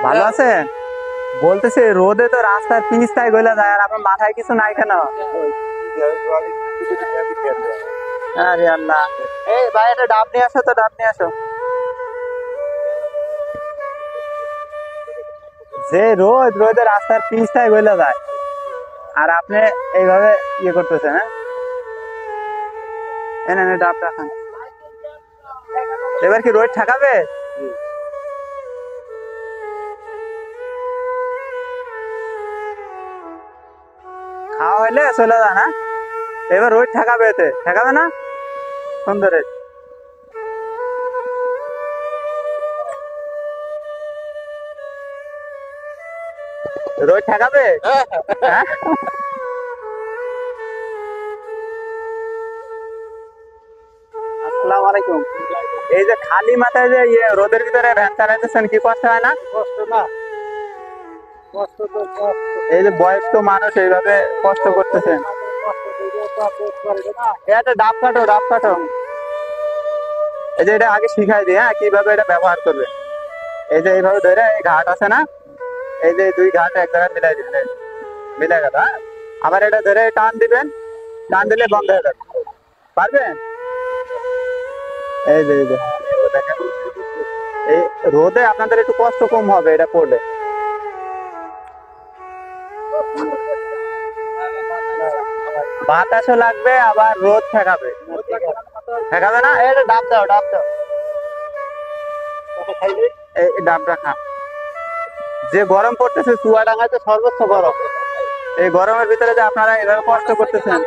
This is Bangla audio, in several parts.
ভালো আছে? বলতেছে রোদে তো রাস্তার পিচটাই গলে যায়, আর আপনার মাথায় কিছু নাই কেন? আরে আল্লাহ। এই ভাই, একটা ডাব নিয়ে আসো তো, ডাব নিয়ে আসো। যে রোদ, রোদে রাস্তার পিচটাই গলে যায়, আর আপনি এইভাবে ইয়ে করতেছেন, হ্যাঁ? এনে এনে ডাবটা খান। এবার কি রোদ ঠেকাবে? খাওয়া হইলে চলে যায় না? এবার রোদ ঠেকাবে, এতে ঠেকাবে না? সুন্দর। রোদ ঠেকাবে? হ্যাঁ। আসসালামু আলাইকুম। এই যে খালি মাথায় যে ইয়ে রোদের ভিতরে ভ্যান চালাইতেছেন, কি কষ্ট হয় না? কষ্ট না, কষ্ট তো কষ্ট। এই যে বয়স্ক মানুষ এইভাবে কষ্ট করতেছেন। কষ্ট দিলে তো আর বোধ করবে না। এটা ডাব কাটো, ডাব কাটো। এই যে এটা আগে শিখাই দিই, হ্যাঁ, কিভাবে এটা ব্যবহার করবে। এই যে এইভাবে ধরে, এই ঘাট আছে না, এই যে দুই ঘাট এক জায়গায় মিলাই দিবেন, এই মিলাই গেল, হ্যাঁ। আবার এটা ধরে টান দিবেন, টান দিলে বন্ধ হয়ে যাবে। পারবেন? এই যে এই যে দেখেন, এই রোদে আপনাদের একটু কষ্ট কম হবে এটা করলে। বাতাসও লাগবে, আবার রোদ ঠেকাবে। ঠেকাবে না? এটা ডাব দাও, ডাব দাও। এই ডাবটা খা। যে গরম পড়তেছে, চুয়াডাঙ্গায় তো সর্বোচ্চ গরম। এই গরমের ভিতরে যে আপনারা এভাবে কষ্ট করতেছেন।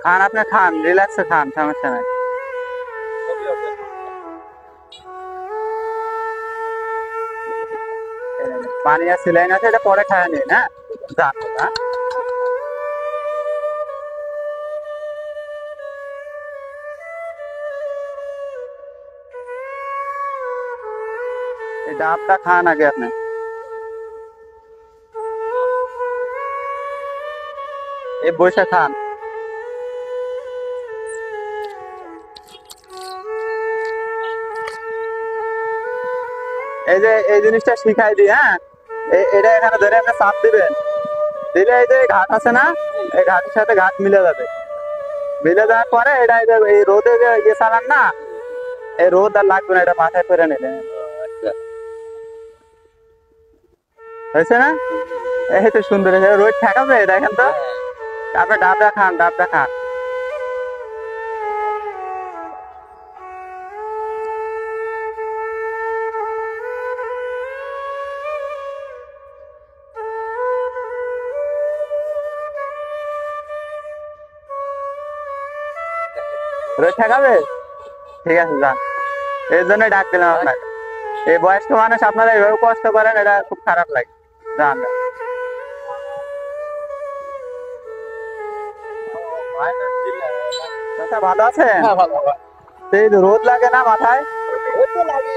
খান, আপনি খান, রিল্যাক্সে খান, সমস্যা নাই। পানি আর সিলাইন আছে, এটা পরে খায় নিন, হ্যাঁ। যান, হ্যাঁ। এই ডাবটা খান আগে আপনি। এই বসে খান। এই যে এই জিনিসটা শিখাই দিই, হ্যাঁ। এটা এখানে ধরে আপনি চাপ দিবেন, দিলে এই যে ঘাট আছে না, এই ঘাটের সাথে ঘাট মিলে যাবে। মিলে যাওয়ার পরে এটা এই রোদে যে ইয়ে চালান না, এই রোদ আর লাগবে না, এটা মাথায় করে নিলেন। হয়েছে না? এই তো সুন্দর হয়েছে। রোদ ঠেকাবে, দেখেন তো। তারপরে ডাবটা খান, ডাবটা খান। রোদ ঠেকাবে? ঠিক আছে, যান। এই জন্য ডাক দিলাম আপনাকে। এই বয়স্ক মানুষ আপনারা এইভাবে কষ্ট করেন, এটা খুব খারাপ লাগে। যান, যান। চাচা, ভালো আছেন? হ্যাঁ, ভালো ভালো। এই যে রোদ লাগে না মাথায়? ওই তো লাগে।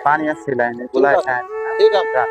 পানি আসছিল, এগুলা খান। ঠিক আছে।